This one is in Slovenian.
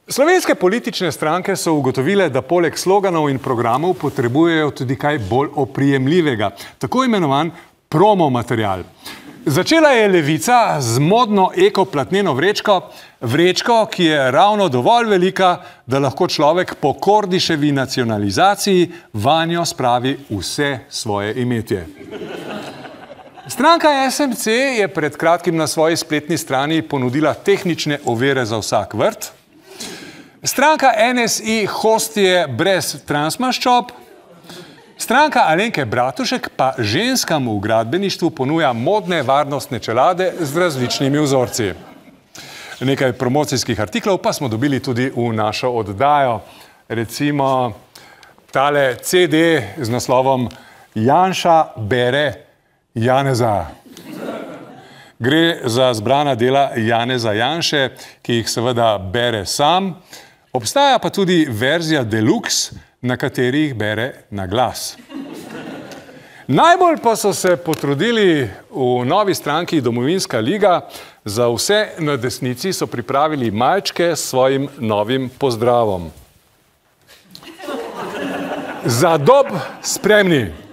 Slovenske politične stranke so ugotovile, da poleg sloganov in programov potrebujejo tudi kaj bolj oprijemljivega, tako imenovan promo material. Začela je Levica z modno ekoplatneno vrečko, ki je ravno dovolj velika, da lahko človek po Kordiševi nacionalizaciji vanjo spravi vse svoje imetje. Stranka SMC je pred kratkim na svoji spletni strani ponudila tehnične ovire za vsak vrt. Stranka NSI hostije brez transmaščob. Stranka Alenke Bratušek pa ženskam v gradbeništvu ponuja modne varnostne čelade z različnimi vzorci. Nekaj promocijskih artiklov pa smo dobili tudi v našo oddajo. Recimo tale CD z naslovom Janša bere Janeza. Gre za zbrana dela Janeza Janše, ki jih seveda bere sam. Obstaja pa tudi verzija deluxe, na kateri jih bere na glas. Najbolj pa so se potrudili v novi stranki Domovinska liga. Za vse na desnici so pripravili malčke s svojim novim pozdravom. Za dob spremni!